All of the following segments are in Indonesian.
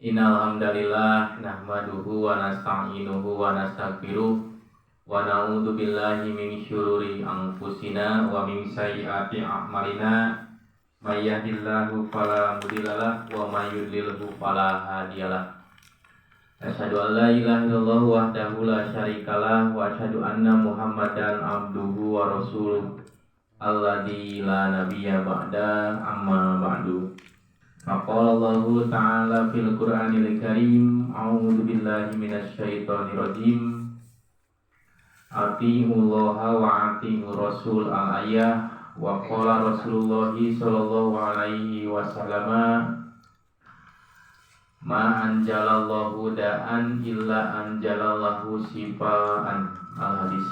Innal hamdalillah nahmaduhu wa nasta'inuhu wa nastaghfiruh wa na'udzu billahi min syururi anfusina wa min sayyiati a'malina may yahdihillahu fala mudhillalah wa may yudlilhu fala hadiyalah. Asyhadu an la ilaha illallah wahdahu la syarikalah wa asyhadu anna Muhammadan abduhu wa rasuluh alladzi la nabiyya ba'da amma ba'du. Faqala Allahu ta'ala fil Qur'anil Karim, a'udzu billahi minasy syaithanir rajim. Atiiullaha wa atiiur rasul al-ayah wa qala Rasulullah sallallahu alaihi wasallam ma anjalallahu da'an illa anjalallahu sifaan al-hadis.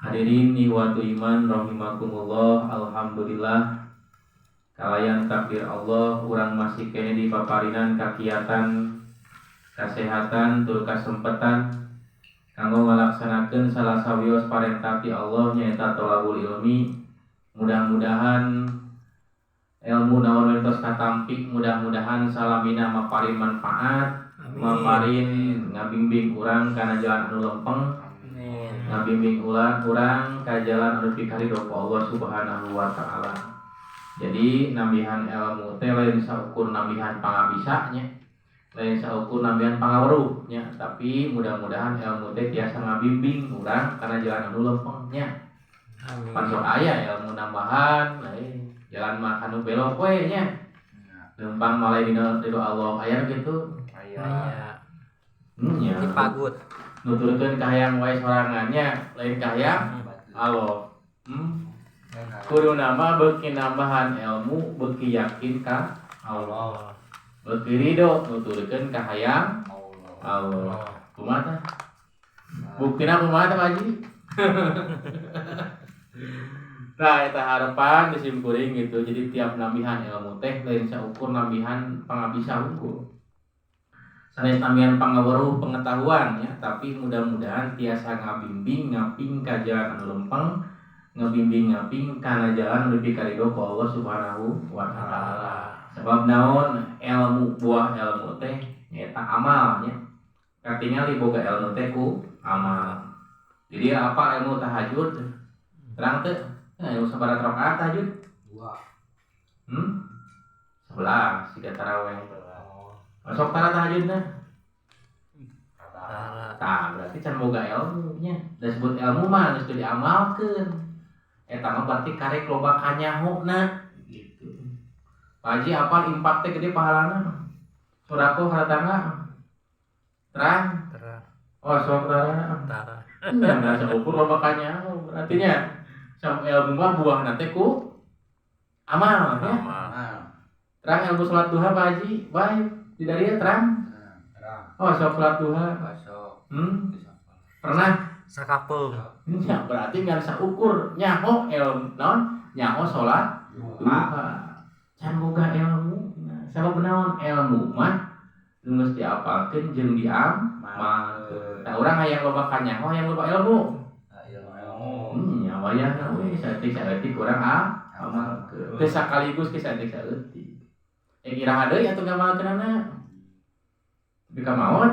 Hadirin ikhwatu iman rahimakumullah, alhamdulillah kalayan takdir Allah urang masih kene di paparinan kakiatan kesehatan tur kasempatan kanggo ngalaksanakeun salah sawios parentah ti Allah nyaeta thalabul ilmi. Mudah-mudahan ilmu naon wentos katampik, mudah-mudahan salamina maparin manfaat, maparin ngabimbing urang kana jalan anu lempeng, ngabimbing urang ka jalan anu pikaridho ku Allah Subhanahu wa taala. Jadi nambihan ilmu teh lain saukur nambihan pangabisanya, lain saukur nambihan pangaweruhnya, tapi mudah-mudahan ilmu teh tiasa ngabimbing urang karena jalan anu lempengnya. Pansok aya ilmu nambahan, lain jalan mah anu belok we nya. Lempang malai dina Allah aya gitu. Aya. Nya. Dipagut. Nuturkeun kahayang wae sorangannya, lain kahayang Allah. Kudu nama beuki nambahan ilmu, beuki yakin ka Allah, beuki ridho nuturkeun ka hayang Allah. Kumaha tah? Buktina kumaha tah Pak Haji? Nah, eta harapan disim kuring gitu. Jadi tiap nambihan ilmu teh lain saukur nambihan pangabisa unggul. Sanes nambihan pangaweruh pengetahuan ya, tapi mudah-mudahan tiasa ngabimbing ngaping ka jalan anu lempeng, ngabimbing ngaping kana jalan lebih karidho ku Allah Subhanahu wa taala. Sebab naon ilmu buah ilmu teh nyaeta amal nya. Katingali boga ilmu teh ku amal. Jadi apa ilmu tahajud? Terang teh ilmu sabaraha rakaat tahajud? 2. 11 siga tarawih. Masuk tara tahajudna? Tah, berarti can boga ilmu nya. Da sebut ilmu mah geus diamalkeun. Eta mah berarti karek loba kanyahona gitu. Pak Haji apal impak teh gede pahalana. Sodako haratangga. Terang. Oh, saudara. Nya enggak saukur loba kanyaho. Berarti nya sam ilmu mah buahna teh ku amal ya. Terang ilmu salat duha Pak Haji, bae. Di dieu terang. Oh, salat duha. Pernah Sakapung. nya berarti ngan saukur nyaho ilmu naon nyaho salat duha can boga ilmu. Sabab naon ilmu mah geus diapalkeun jeung diamalkeun. Tah urang hayang loba kanyaho hayang loba ilmu. Nya wayahna we saeutik-saeutik urang amalkeun. Teu sakaligus ge saeutik-saeutik. Iraha deui atuh ngamalkeunana. Tapi ka maot.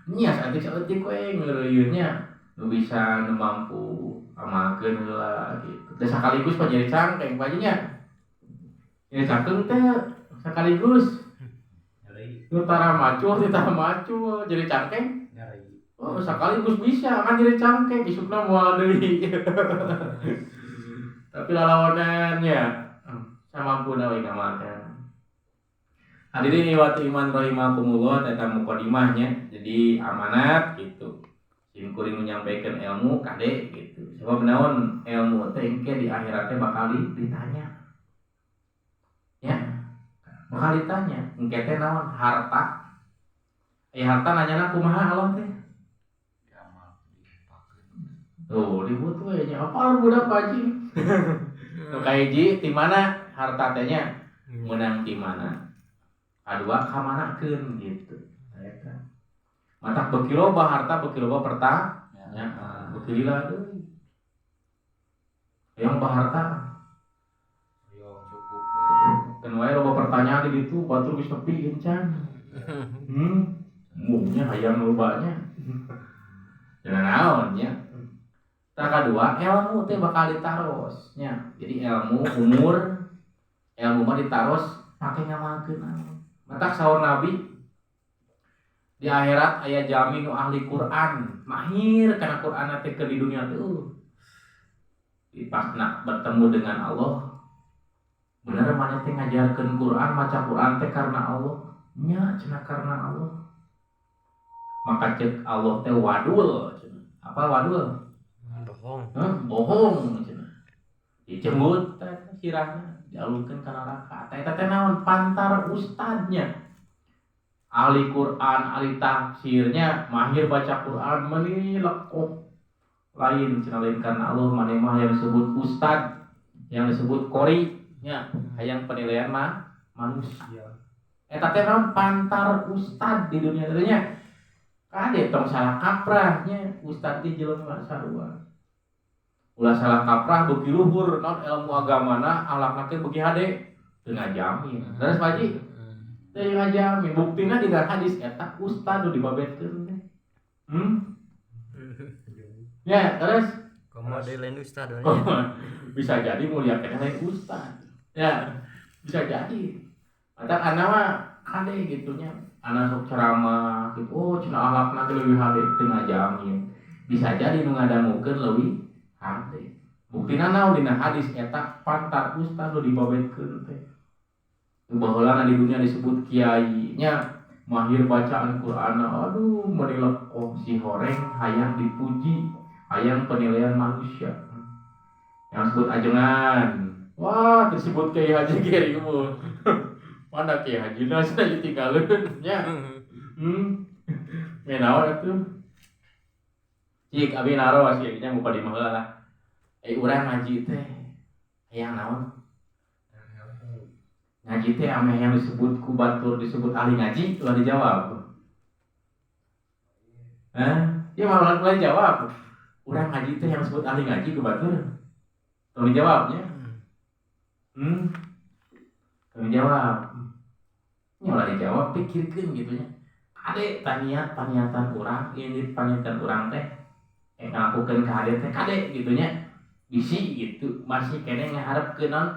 Nya saeutik-saeutik we ngeureuyeuhnya nu bisa nu mampu amalkeun heula gitu. Teh sakaligus pa jadi cangkeng Pak Haji nya. Ya cangkeng teh sakaligus. Nu tara macuh teh tara macuh jadi cangkeng. Oh, sakaligus bisa kan jadi cangkeng isukna moal deui. Tapi lalawanannya samampuna we ngamalkeun. Hadirin ikhwati iman rahimakumullah, eta mukadimahnya. Jadi amanat gitu. Sim kuring menyampaikan ilmu kade gitu. Sebab naon ilmu teh engke di akhirat teh bakal ditanya. Ya. Bakal ditanya, engke teh naon harta. Harta nanyana kumaha Allah teh? Tuh, ribut we nya apa budak Pak Haji. Nu kahiji ti mana harta teh nya? Menang di mana? Kadua kamanakeun gitu. Eta. Matak beuki loba harta beuki loba pertanyaan. Beuki lila deui. Yang harta. Keun wae loba pertanyaan tanya di ditu batur geus nepi encan. Mungnya hayang lobanya. Jangan naon nya. Tak kedua, ilmu teh bakal ditaros nya. Jadi ilmu mah ditaros pake ngamalkeun naon. Matak saur Nabi di akhirat aya jami nu ahli Quran, mahir kana Quran teh ke di dunia teh. Pas nak bertemu dengan Allah, bener mana teh ngajarkeun Quran, maca Quran teh karena Allah. Nya cenah karena Allah. Maka cek Allah teh wadul cenah. Apa wadul? Bohong cenah. Dicembut teh sirahna, dialungkeun ka neraka. Eta teh naon? Pantar ustadnya. Ahli Quran, ahli tafsirnya, mahir baca Quran, meni lekoh. Lain cenah lain karena Allah maneh mah yang disebut ustad, yang disebut qori nya, hayang penilaian mah manusia. Eta teh naon? Pantar ustad di dunia teh nya. Kade tong salah kaprah nya, ustad teh jelema sarua. Ulah salah kaprah beuki luhur naon ilmu agamana, akhlakna teh beuki hade, teu ngajamin. Terus Pak Haji, teu ngajamin. Buktina dina hadis eta ustad nu dibabetkeun teh. Ya, terus komode lain ustad nya. Bisa jadi muliakeun lain ustad. Ya, bisa jadi. Atau ana mah kade gitunya. Ana sok ceramah gitu. Oh, cenah akhlakna teh leuwih hade, teu ngajamin. Bisa jadi nu ngadangukeun leuwih hade. Buktina naon dina hadis eta pantar ustad nu dibabetkeun teh. Baheula di dunia disebut kiai nya, mahir bacaan Quran. Aduh, menilai si horeng hayang dipuji, hayang penilaian manusia. Yang disebut ajengan. Wah, disebut Kiai Haji Gerimu. Mana Kiai Haji na cenah ditinggalkeun nya. Menaon atuh? Cik abi naros ieu nya muka di maheula lah. Urang ngaji teh hayang naon? Ngaji teh ame yang disebut ku batur disebut ahli ngaji, ulah dijawab. Dia malah jawab. Urang ngaji teh yang disebut ahli ngaji ku batur. Tolong jawabnya. Tolong jawab. Nya ulah dijawab, pikirkeun gitu nya. Kade paniatan urang, ini paniatan urang teh ngalakukeun ka hade teh kade gitu nya. Bisi gitu, masih kene ngaharepkeun naon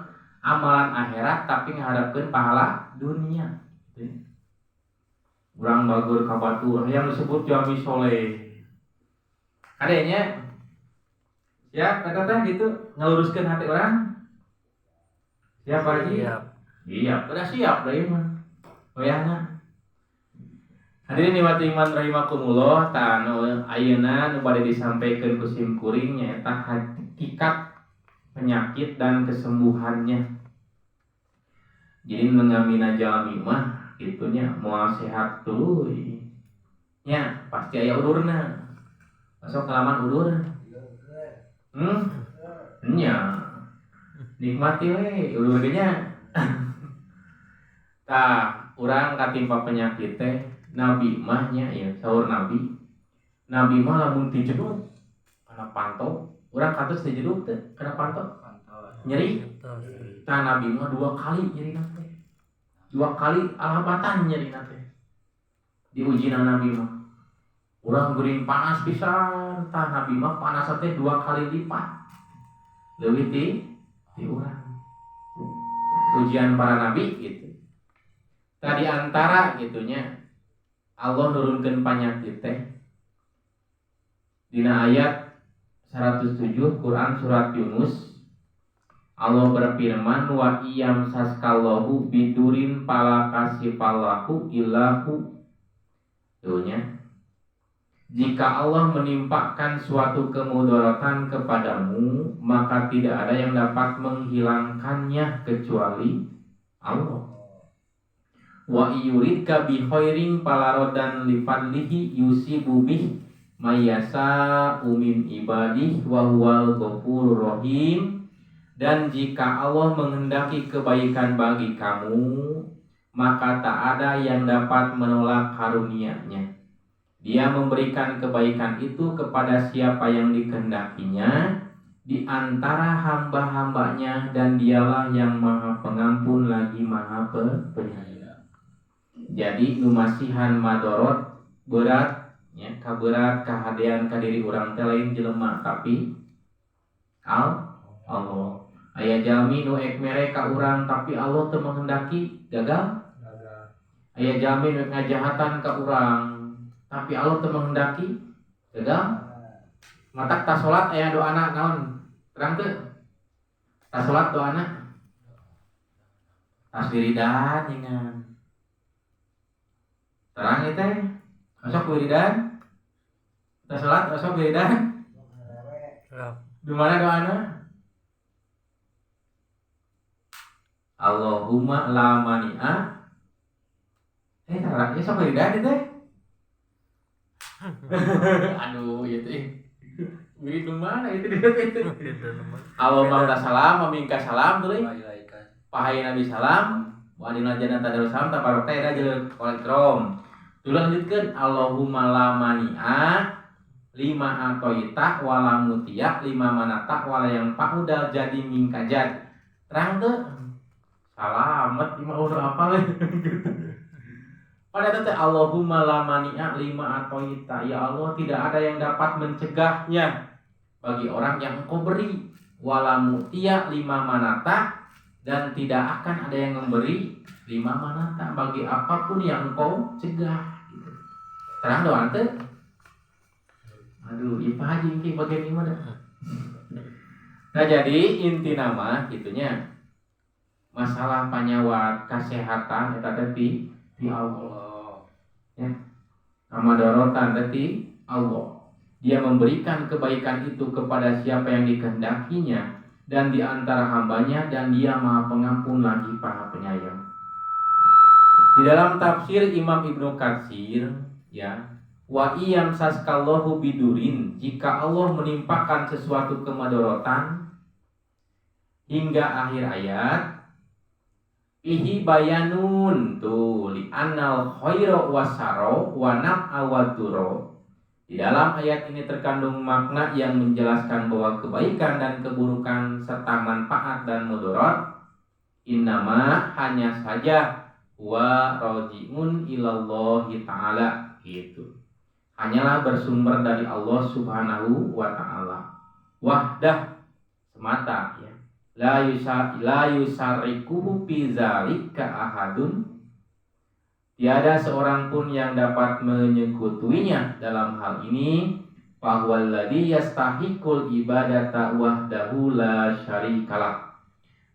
amalan akhirat tapi ngaharepkeun pahala dunia. Urang bagur ka batur yang disebut jami soleh. Kade nya. Ya, kata teh gitu ngeluruskeun hati orang. Siap Pak Haji? Siap. Udah siap deui mah. Wayahna. Hadirin nikmati iman rahimakumullah, tanu ayeuna nu bade disampaikeun ku sim kuring nyaeta hakikat penyakit dan kesembuhannya. Jadi mengamina jalmi mah itunya moal sehat tuluy. Nya pasti aya udurna. Masuk kalaman udur. Nya nikmati we ulur ge nya. Tah, urang katimpa penyakit teh Nabi mah nya ya saur Nabi. Nabi mah lamun ti jeduk kana panto, urang katos ti jeduk teh kana panto. Nyeri. Tah Nabi mah 2 kali nyeri teh. 2 kali alhamatan nyeri teh. Diujina Nabi mah. Urang geuring panas pisan, tah Nabi mah panas teh 2 kali lipat. Leuwih ti urang. Ujian para nabi gitu. Tadi antara gitunya Allah nurunkeun penyakit teh. Dina ayat 107 Quran surat Yunus Allah berfirman wa iyam saskallahu bidurin pala kasifallahu illahu. Tuhnya jika Allah menimpakan suatu kemudaratan kepadamu, maka tidak ada yang dapat menghilangkannya kecuali Allah. Wa yuridka bi khairin palarodan li fadlihi yusibu bih mayasa min ibadih wa huwal ghafurur rahim. Dan jika Allah menghendaki kebaikan bagi kamu, maka tak ada yang dapat menolak karunia-Nya. Dia memberikan kebaikan itu kepada siapa yang dikehendakinya, di antara hamba-hambanya, dan dialah yang maha pengampun lagi maha penyayang. Jadi numasihan madorot berat ya, kaberat kahadean ka diri urang teh lain jelema tapi Allah. Aya jalmi nu ek mere ka urang tapi Allah teu menghendaki gagal. Aya jalmi nu ngajahatan ka urang tapi Allah teu menghendaki gagal. Matak tas salat aya doana naon? Terang teu? Tas salat doana tas wiridan ingan. Terang ieu teh. Osok wiridan. Tas salat osok wiridan. Di mana doana? Allahumma la mani'a. Terang ieu sok wiridan ieu teh. Aduh, ieu teh. Wirid mana itu dia itu. Allahumma la salam, minka salam tuluy. Pahai Nabi salam, wa adina jannata darus salam tabarok teh jeung kolekrom. Tuluy lanjutkeun Allahumma la mani'a lima atoita wala mutiya lima manata wala yang paudal jadi mingkajad. Terang teu? Salamet lima urang apa leh. Pada tete Allahumma la mani'a lima atoita, ya Allah tidak ada yang dapat mencegahnya bagi orang yang Engkau beri, wala mutiya lima manata, dan tidak akan ada yang memberi lima manata bagi apapun yang Engkau cegah. Terang doang teh. Aduh, ieu Pak Haji engke bagian ieu mah. Nah, jadi inti nama gitunya. Masalah panyawat kesehatan eta teh di Allah. Ya. Amadorotan tadi Allah. Dia memberikan kebaikan itu kepada siapa yang dikehendakinya dan di antara hambanya, dan dia maha pengampun lagi maha penyayang. Di dalam tafsir Imam Ibnu Katsir ya, wa iyam saskallahu bidurin, jika Allah menimpakan sesuatu kemadorotan hingga akhir ayat, ihi bayanun tu li annal khaira wasaro wa naf'a waduro. Di dalam ayat ini terkandung makna yang menjelaskan bahwa kebaikan dan keburukan serta manfaat dan mudarat innama hanya saja wa rajiun ilallahi ta'ala, gitu. Hanyalah bersumber dari Allah Subhanahu wa ta'ala. Wahdah semata ya. La yusarikuhu fi zalika ahadun. Tiada seorang pun yang dapat menyekutuinya dalam hal ini. Fahwalladzi yastahiqul ibadata wahdahu la syarikalah.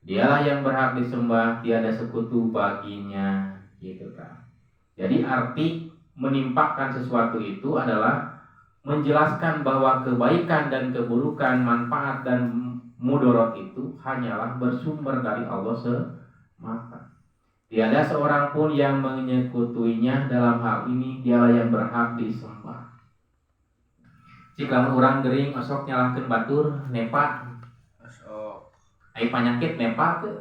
Dialah yang berhak disembah, tiada sekutu baginya, gitu kan. Jadi arti menimpakan sesuatu itu adalah menjelaskan bahwa kebaikan dan keburukan, manfaat dan mudarat itu hanyalah bersumber dari Allah semata. Tiada seorang pun yang menyekutuinya dalam hal ini, dialah yang berhak disembah. Jika orang gering osok nyalahkeun batur nepa. Osok. Ai panyakit nepa teu?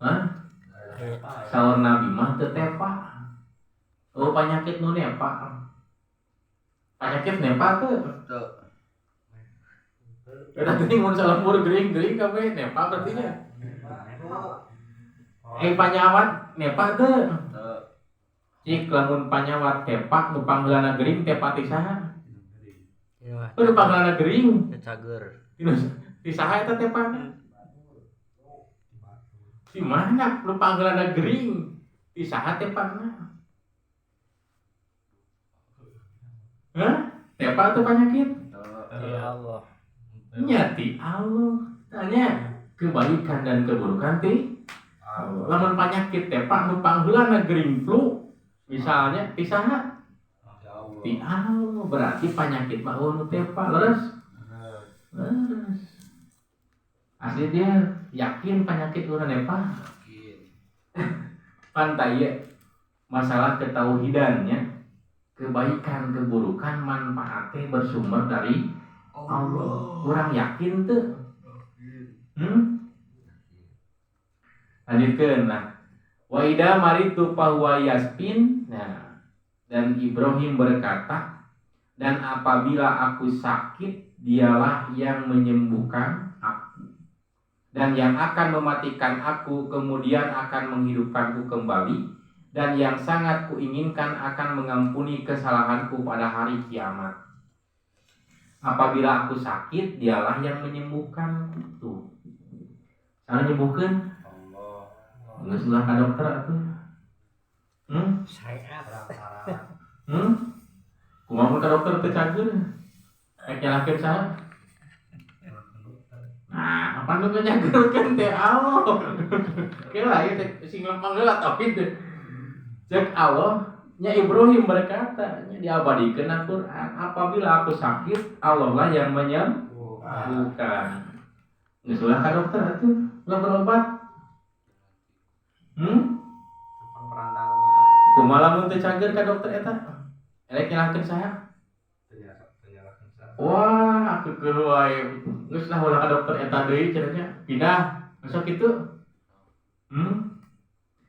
Hah? Saur Nabi mah teu tepa. Oh panyakit nu nepa. Panyakit nepa teu? Teu. Eta geuning mun salembur gering-gering kabeh nepa berarti nya. Panyawat nepa teu? Teu. Cik lamun panyawat tepa nu panggeulana gering tepa ti saha? Nu panggeulana gering cager. Ti saha eta tepana? Di mana nu panggeulana gering? Ti saha tepana? Hah? Tepa teu panyakit? Ya Allah. Nya ti Allah. Tanya kebaikan dan keburukan ti lamun penyakit tepa nu pangheulana gering flu misalnya ti saha? Ti Allah. Berarti penyakit mah nu tepa leres. Leres. Asli dia yakin penyakit urang tepa? Yakin. Pantai masalah ketauhidannya, kebaikan keburukan manfaatnya bersumber dari Allah. Urang yakin teu? Lanjutkeun lah. Wa ida maritu fahuwa yasfin. Nah, dan Ibrahim berkata, dan apabila aku sakit dialah yang menyembuhkan aku, dan yang akan mematikan aku kemudian akan menghidupkanku kembali, dan yang sangat kuinginkan akan mengampuni kesalahanku pada hari kiamat. Apabila aku sakit, dialah yang menyembuhkanku. Tuh. Cara nyembuhkan? Nggak sebelah ke dokter atuh. Saya Kumaha ke dokter teh cageun. Nyalakeun saha? Nah, apa nu nyageurkeun teh Allah. Kela ieu teh sing lempang heula tauhid. Cek Allah nya Ibrahim berkata, nya diabadikeun na Quran, apabila aku sakit, Allah lah yang menyembuhkan. Geus ulah ka dokter atuh, ulah berobat. Kumaha lamun teu cager ka dokter eta? Elek nyalakeun saha? Wah, aku keluar. Geus lah ulah ka dokter eta deui cenah pindah. Masuk kitu.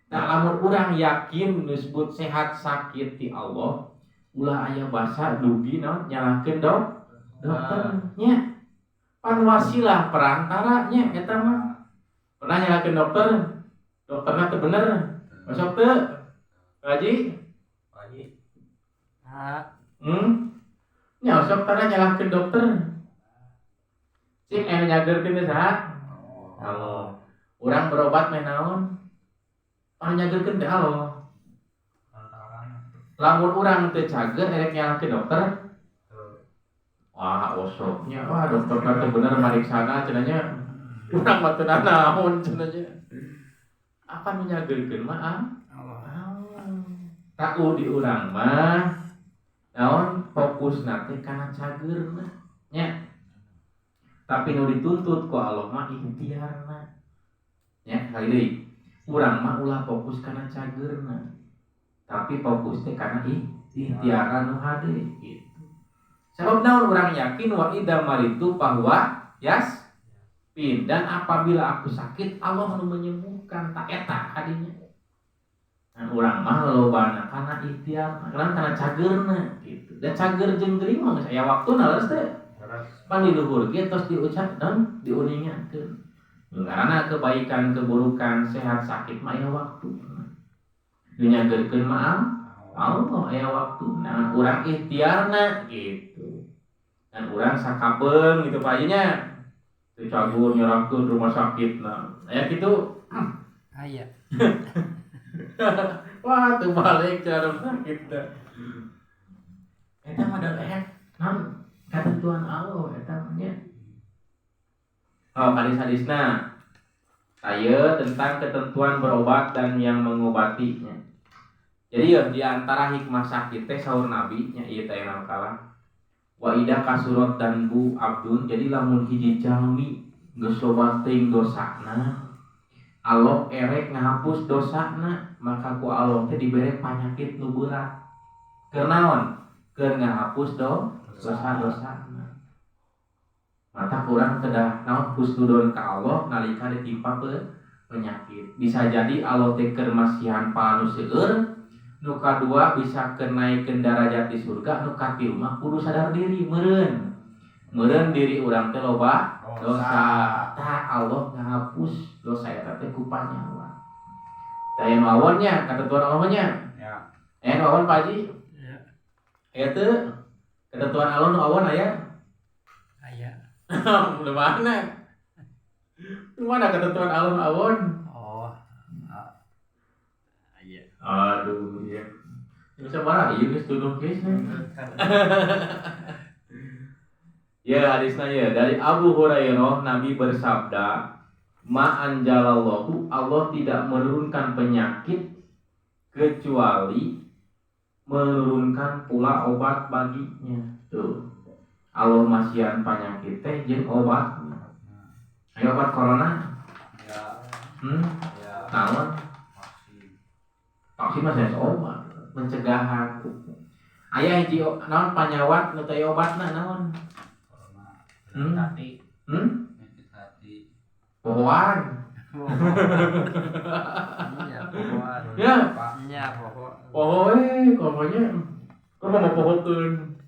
Nah, lamun urang yakin disebut sehat sakit ti Allah, ulah aya basa dugi naon nyalakeun dokternya. Pan wasilah perantara nya eta mah. Pernah nyalakeun dokter? Dokterna teu bener. Masuk teu? Haji? Nya sok tara nyalahkeun dokter. Cing aya nyageurkeun teh saha? Allah. Urang berobat meh naon? Anu nyageurkeun teh Allah. Lamun urang teu cager erek nyalahkeun dokter. Wah, osoknya. Wah, dokterna teu bener mariksana cenah nya. Urang mah teu naon cenah nya. Apa nu nyageurkeun mah Allah. Tahu di urang mah naon fokusna teh kana cageurna nya. Tapi nu dituntut ku Allah mah ikhtiarna. Nya, kali deui. Urang mah ulah fokus kana cageurna. Tapi fokus teh kana ikhtiar nu hade gitu. Sabab naon urang yakin wa idza maritu bahwa pin, dan apabila aku sakit Allah nu menyembuhkan tak eta kadinya. Dan urang mah lolobana kana ikhtiar, kana cageurna gitu. Dan cager jeung geuring mah geus aya waktuna leres teh. Pan di luhur ge tos diucap dan diuningakeun. Ngaranna kebaikan keburukan sehat sakit mah aya waktuna. Nu nyageurkeun mah Allah aya waktuna. Urang ikhtiarna gitu. Dan urang sakabeung gitu payinya. Teu cagur nyerahkeun rumah sakitna. Aya kitu. Aya. Wah, teu balik cara sakit dah. Eta mah adalah naon ketentuan Allah eta mah nya. Hadis-hadisna. Aya tentang ketentuan berobat dan yang mengobatinya. Jadi ya di antara hikmah sakit teh saur Nabi nya ieu teh anu kalah. Wa ida kasurat dan bu abdun, jadi lamun hiji jalmi geus loba teuing dosana, Allah erek ngahapus dosana, maka ku Allah teh dibere panyakit nu berat. Keur naon? Keur ngahapus dosa-dosana. Mata kurang kedah naon husnudon ka Allah nalika ditimpa penyakit. Bisa jadi Allah teh keur masihan paanu seueur. Nu kadua bisa kenaikeun darajat di surga. Nu katilu mah kudu sadar diri meureun diri urang teh loba dosa. Tah Allah ngahapus dosa eta teh ku panyawa. Tah anu awonnya ketentuan Allah nya. Ya. Anu awon Pak Haji? Ya. Aya teu ketentuan Allah nu awon aya? Aya. Di mana? Di mana ketentuan Allah nu awon? Aduh, ya. Bisa marah, iya guys, tuduh guys. Ya, hadisnya ya dari Abu Hurairah, Nabi bersabda, "Ma anjalallahu, Allah tidak menurunkan penyakit kecuali menurunkan pula obat baginya." Tuh. Allah masihan penyakit teh jeung obatna. Ayo obat corona? Ya. Ya. Naon? Vaksin mah saya obat pencegahan. Aya hiji naon panyawat nu teh obatna naon? Hati. Penyakit hati. Pohoan. Iya, pohoan. Ya. Nya poho. Poho komonya. Kok mau pohokeun.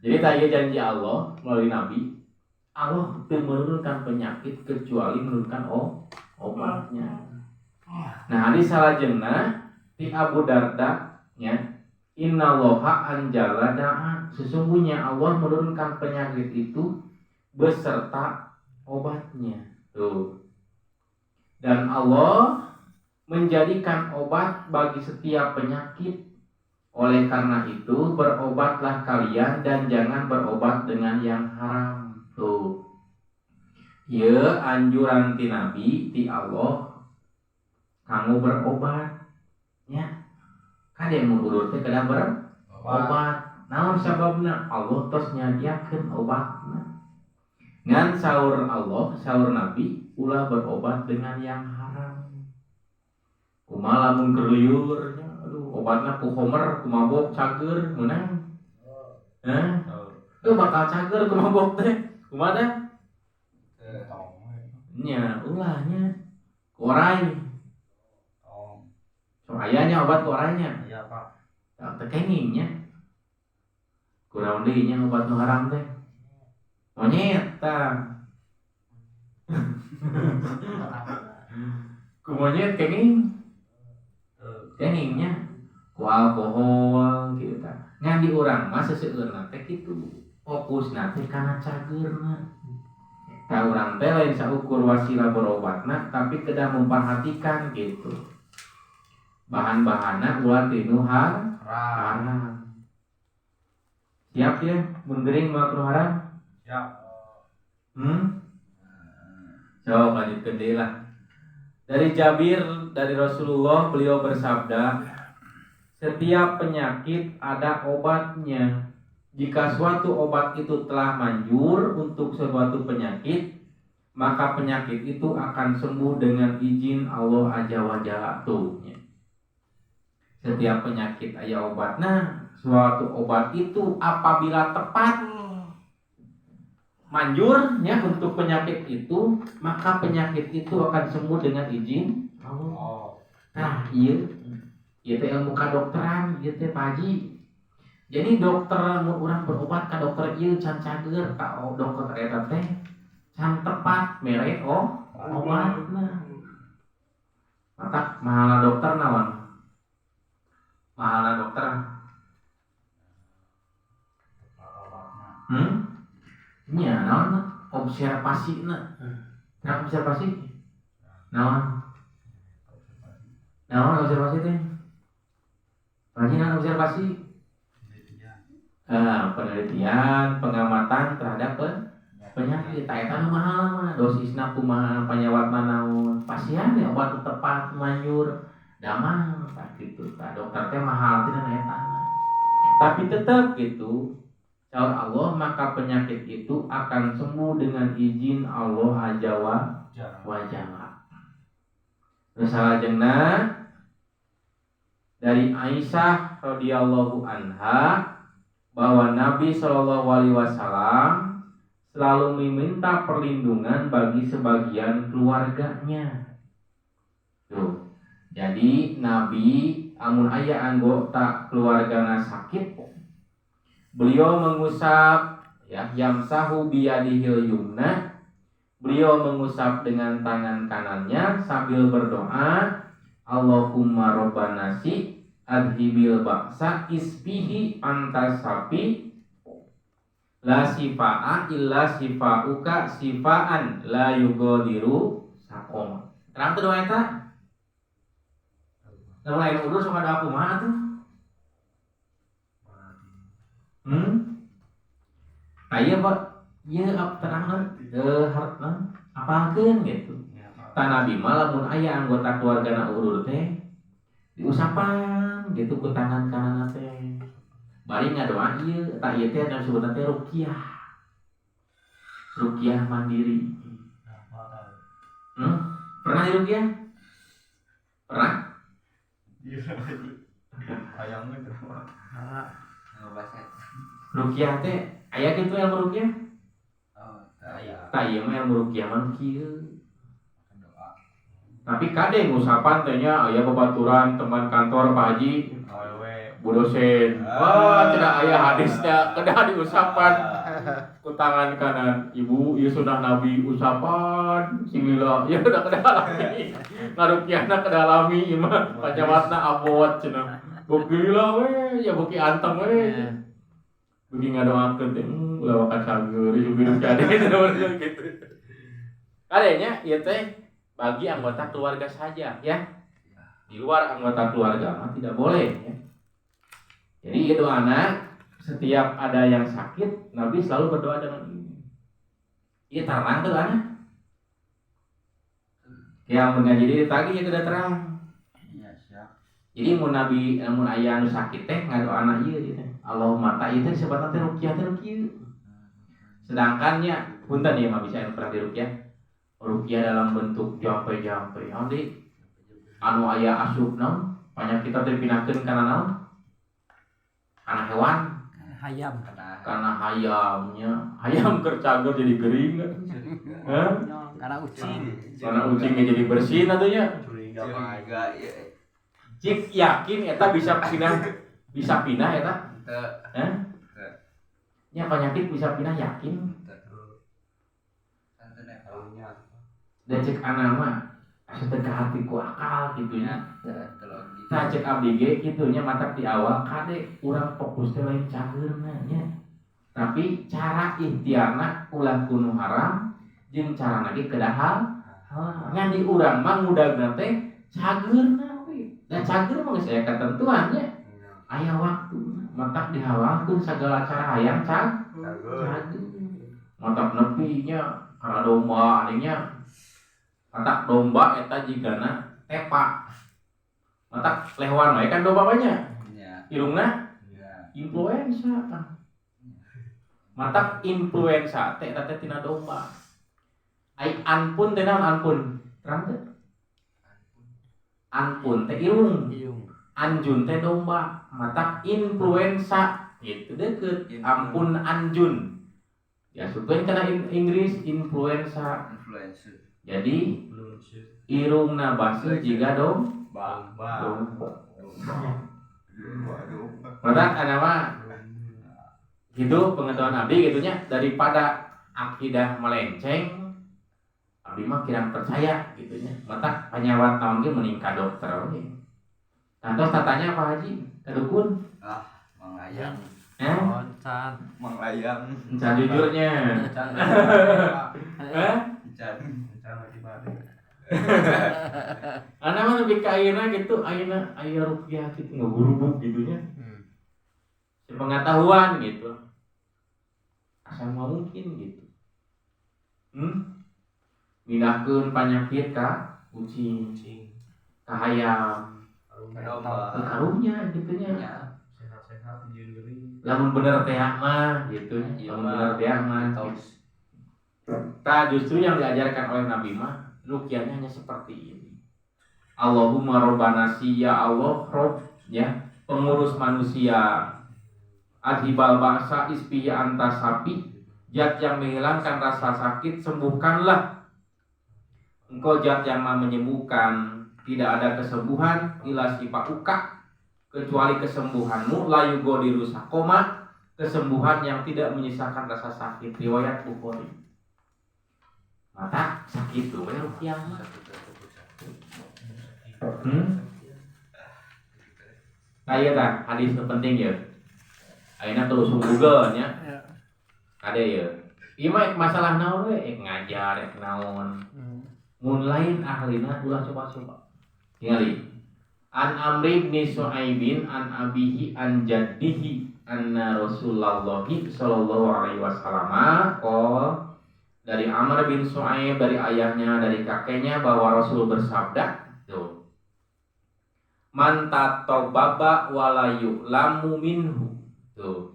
Jadi tadi janji Allah melalui Nabi, Allah tidak menurunkan penyakit kecuali menurunkan obatnya. Nah, hadis salajengna di Abu Darda nya, innallaha anjala da'a, sesungguhnya Allah menurunkan penyakit itu beserta obatnya. Tuh. Dan Allah menjadikan obat bagi setiap penyakit. Oleh karena itu berobatlah kalian dan jangan berobat dengan yang haram. Tuh. Ya anjuran ti Nabi ti Allah kamu berobat ya. Kan yang mengurut teh kada berobat. Naon sababna? Allah tos nyadiakeun obatna. Ngan saur Allah, saur Nabi ulah berobat dengan yang haram. Kumaha lamun keur liur nya, aduh obatna ku homer, ku mabok cager meunang. Tuh bakal cager ku mabok teh. Kumaha teh? Nya ulahnya ku orai. So ayahnya obat ku orainya. Iya, Pak. Teu kenging nya. Kurang deui nya obat nu haram teh. Monyet tah. Ku monyet kenging. Kengingnya ku alkohol gitu tah. Ngan di urang mah seseueurna teh kitu. Fokusna teh kana cageurna. Tah urang teh lain saukur wasilah berobatna tapi kedah memperhatikan gitu. Bahan-bahanna ulah tinu haram. Siap ya, mun geuring moal nu haram? Siap. So lanjutkeun deui lah. Dari Jabir dari Rasulullah beliau bersabda, setiap penyakit ada obatnya. Jika suatu obat itu telah manjur untuk suatu penyakit, maka penyakit itu akan sembuh dengan izin Allah Azza wa Jalla. Setiap penyakit aya obatna. Suatu obat itu apabila tepat manjurnya untuk penyakit itu, maka penyakit itu akan sembuh dengan izin Allah. Nah, ieu teh ilmu kadokteran, ieu teh Pak Haji. Jadi dokter mun urang berobat ka dokter ieu can cager ka dokter eta teh can tepat mere obatna. Mata mahala dokter naon? Mahala dokter nya naon observasina. Nah, observasi naon observasi teh? Naon observasi? Penelitian, pengamatan terhadap penyakit. Eta nu mahal mah dosisna kumaha, panyawatna naon. Pasien teh obat tepat manjur damang tah kitu. Tah dokter teh mahal teh eta. Tapi tetap gitu. Saur Allah maka penyakit itu akan sembuh dengan izin Allah Azza wa Jalla. Terus salajengna dari Aisyah radhiyallahu anha bahwa Nabi Shallallahu alaihi wasallam selalu meminta perlindungan bagi sebagian keluarganya. Tuh. Jadi Nabi amun aya anggota keluargana sakit, beliau mengusap yamsahu biyadihil yumna. Beliau mengusap dengan tangan kanannya sambil berdoa, Allahumma robbanasi adhibil ba'sa isbihi antasapi la sifa'a illa sifa'uka sifa'an la yugadiru saqoma. Terang tuh doa eta. Lamun lain urus sama doa kumaha tuh? Aya Pak, ieu terang hartna apalkeun gitu. Ta Nabi mah lamun aya anggota keluargana urut teh diusapan gitu ku tangan kanan teh. Bari ngadoa ieu, ta ieu teh anu disebutna teh ruqyah. Ruqyah mandiri. Pernah ruqyah? Pernah? Ayam itu. Ruqyah teh aya kitu ilmu ruqyah? Aya. Tah ieu mah ilmu ruqyah mah kieu. Tapi kade ngusapan teh nya aya babaturan teman kantor Pak Haji. Bu dosen. Wah, cenah aya hadisnya kedah diusapan ku tangan kanan. Ibu, ieu sunah Nabi usapan sing lila. Ya udah kedah lami. Ngarupiahna kedah lami ieu mah pajawatna abot cenah. Buki lila we, ya buki anteng we. Buki ngadoakeun teh ulah wakat cager hidup jadi gitu. Kadenya ieu teh bagi anggota keluarga saja ya. Di luar anggota keluarga mah tidak boleh ya. Jadi itu anak setiap ada yang sakit Nabi selalu berdoa dengan ini. Iya terang tuh anak. Yang mengaji diri tadi ya sudah terang. Iya siap. Jadi mun Nabi mun aya anu sakit teh ngadoa anak ieu gitu. Allahumma ta ieu teh sebenarnya teh ruqyah teh kieu. Sedangkan nya punten ieu mah bisa anu pernah diruqyah. Ruqyah dalam bentuk jampe-jampe. Andi anu aya asup naon? Penyakit teh pinahkeun kana naon? Kana hewan, Hayam. kana hayamnya, hayam kercager jadi gering kan? Hah? Karena ucing. Kana ucingnya jadi bersih atunya. Curiga mah ya. Cik yakin eta bisa pinah eta? Hah? Nya penyakit bisa pinah yakin? Dan cek anak mah asa teu hati ku akal gitu nya. Nah cek abdi ge kitu nya mantap di awal kade urang fokus teh lain cageurna nya. Tapi cara ikhtiarna ulah kudu haram jeung carana ge kedah halal. Ngan di urang mah ngudagna teh cageurna we. Da cager mah geus aya ketentuan nya. Aya waktu mantap dihalalkeun sagala cara hayang cager. Mantap nepi nya kana domba adingnya. Mantap domba eta jigana tepa. Mantap lehewan wae kan domba banyak. Iya. Irungna Iya. influenza. Mantap influenza teh eta teh tina domba. Ai anpun teh naon anpun? Terang teh. Anpun teh irung. Anjun teh domba. Mantap influenza itu deukeut. Ampun anjun. Ya sukeun kana Inggris influenza. Jadi irungna basuh jiga domba. Maka kana mah gitu pengetahuan abdi gitunya daripada akidah melenceng abdi mah kirang percaya gitunya. Maka penyawat naon ge mending ka dokter we. Nah terus tatanya apa Haji? Ka dukun? Mang Layang. Oncan. Mang Layang. Encan jujurnya. Can. Lagi balik. Anak mah lebih ke ayeuna gitu, ayeuna aya rupiah gitu ngegurubuk gitunya. Sepengetahuan gitu. Asal mah mungkin gitu. Mindahkeun penyakit ka kucing, ka hayam, Domba. ka karunya gitunya. Sehat-sehat jeung geuning. Lamun bener teh mah gitu. Lamun bener teh mah. Nah justru yang diajarkan oleh Nabi mah ruqyahnya hanya seperti ini. Allahumma rabbana ya Allah Rabb ya pengurus manusia adhibal ba'sa isfiya anta sapi zat yang menghilangkan rasa sakit sembuhkanlah engkau zat yang maha menyembuhkan tidak ada kesembuhan ila sifauka kecuali kesembuhanmu la yugadiru saqoma kesembuhan yang tidak menyisakan rasa sakit riwayat Bukhari. Mata sakit tuh, banyak rupiah mah. Nah iya kan, hadis itu penting ya. Ayeuna terus Google nya. Ada ya. Ieu mah masalah naon we, ngajar, naon. Mun lain ahlina ulah coba-coba. Tingali. An Amri bin Su'aibin an abihi an jaddihi anna Rasulullah sallallahu alaihi wasallam qol dari Amr bin Su'aib dari ayahnya dari kakeknya bahwa Rasul bersabda tuh man tatababa wala yu'lamu minhu tuh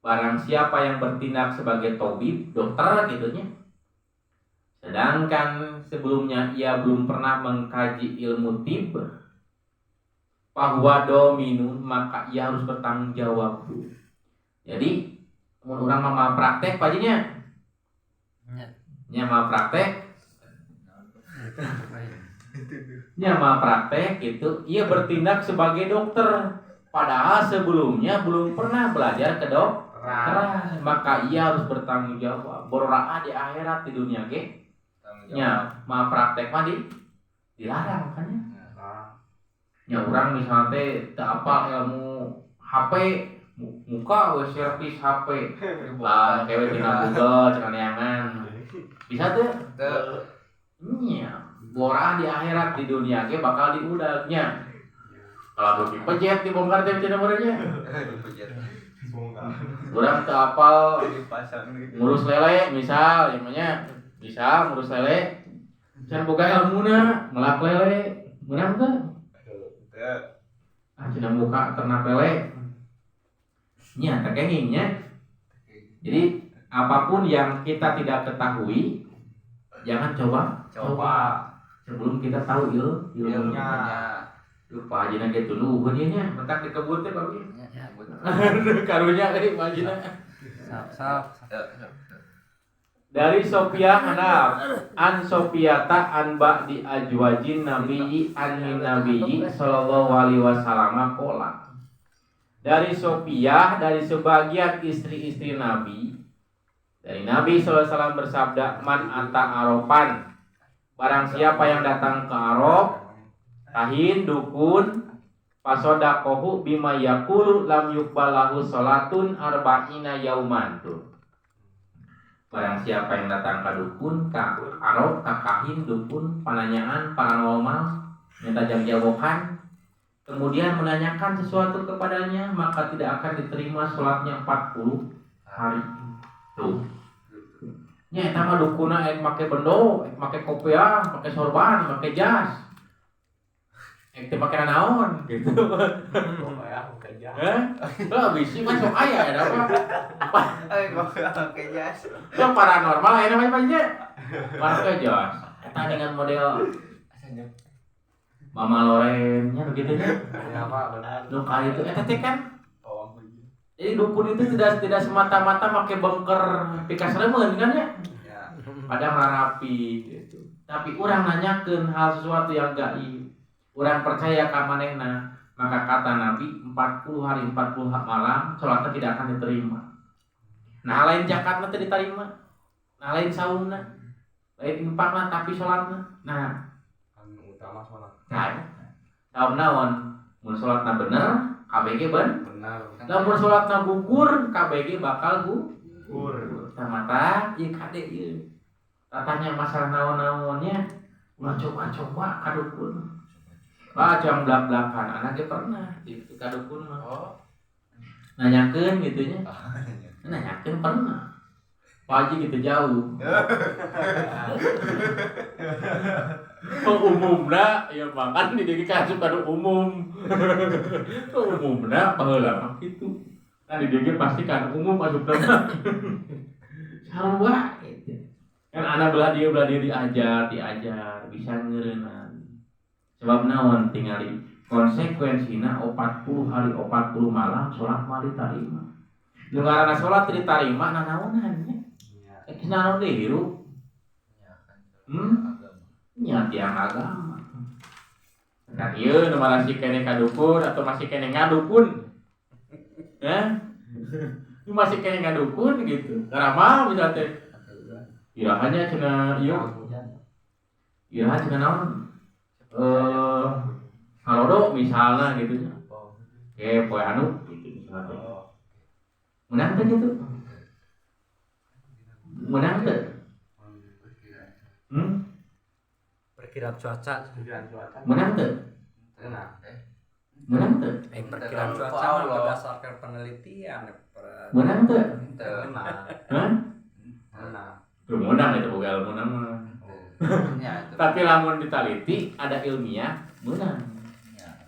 barang siapa yang bertindak sebagai tabib dokter gitunya sedangkan sebelumnya ia belum pernah mengkaji ilmu tib bahwa dominun maka ia harus bertanggung jawab. Jadi orang mah praktek pajinya nya mah praktek nya mah praktek gitu ia bertindak sebagai dokter Padahal sebelumnya belum pernah belajar kedokteran, maka ia harus bertanggung jawab. Bororaa di akhirat, di dunia ge nya mah praktek mah dilarang makanya. Ya orang misalnya teh teu apal ilmu HP muka we servis HP lah kewe dina Google cenah neangan bisa tuh nya borah di akhirat di dunia ge bakal diudagnya kalau beuki pejet dibongkar teh cenah meureunnya urang teu apal ngurus lele misal ieu bisa ngurus lele can boga ilmuna ngelak lele menang teu cenah buka ternak lele nya tekengingnya. Jadi apapun yang kita tidak ketahui jangan coba sebelum kita tahu ilmunya. Lupa aja nage tuluhun ieu nya mentak di kebun teh bagus. Karunya tadi majina. Sap. Dari Sofia an Sofiata an ba'di ajwajin nabiyyi an nabiyyi sallallahu alaihi wasallam qala. Dari Sofia, dari sebagian istri-istri Nabi, dari Nabi SAW bersabda, man anta arofan, barang siapa yang datang ke Arof, tahin dukun, pasodakohu bima yakulu lam yukbalahu sholatun arba'ina yauman tuh. Barang siapa yang datang ke dukun, ke Arof, ke kahin dukun, pananyaan paranormal, minta jam-jawokan, kemudian menanyakan sesuatu kepadanya, maka tidak akan diterima sholatnya 40 hari. Tuh. Nya eta mah dukuna make bendo, make kopiah, make sorban, make jas. Teu make naon gitu. Kopiah, make jas. Lah bisi mah sok aya eta mah. Kopiah, make jas. Itu paranormal aya namanya panjang. Make jas. Eta dengan model Mama Lorennya begitu nya. Ya Pak, benar. Nu kali itu eta teh kan. Jadi dukun itu tidak semata-mata pakai bengker pikas remen kan ya? Padahal rapi gitu. Tapi orang nanyakeun hal sesuatu yang gaib. Orang percaya ka manehna, maka kata Nabi 40 hari 40 malam salatnya tidak akan diterima. Nah, lain zakatna teh diterima. Nah, lain saumna. Lain infakna tapi salatna. Nah, Utama salat. Nah, naon mun salatna bener, KBG Benar. lamun salatna gugur, KBG bakal gugur. Tamata ieu kade ieu. Tatanya masalah naon-naonnya, ulah coba-coba ka dukun. Jam blak-blakan, anak ge pernah di ka dukun mah. Nanyakeun gitu nya. Nanyakeun pernah. Pak Haji gitu jauh. Umumna ya makan di dieu ka asup kanu umum. Umumna baheula mah kitu. Kan di dieu pasti kan umum asupna. Sarua gitu. Kan anak belah dieu diajar bisa ngeureunnan. Sebab naon tingali konsekuensina 40 hari 40 malam salat mah ditarima. Nu ngaranna salat ditarima nanaonan nya. Naon deui hirup? Nya tiang agama. Kan ieu nu masih kene kadukun atau masih kene ngadukun. Nu masih kene ngadukun gitu. Karama bisa teh. Irahannya cenah ieu. Irahan cenah naon? Halodo misalnya gitu nya. Poe anu gitu misalnya. Menang teh gitu. Menang teh. Perkiraan cuaca. Menang teh. Menang teh. Perkiraan cuaca mah berdasarkan penelitian. Menang teh. Hah? Menang. Tuh menang itu boga ilmu mah. Tapi lamun ditaliti ada ilmiah menang.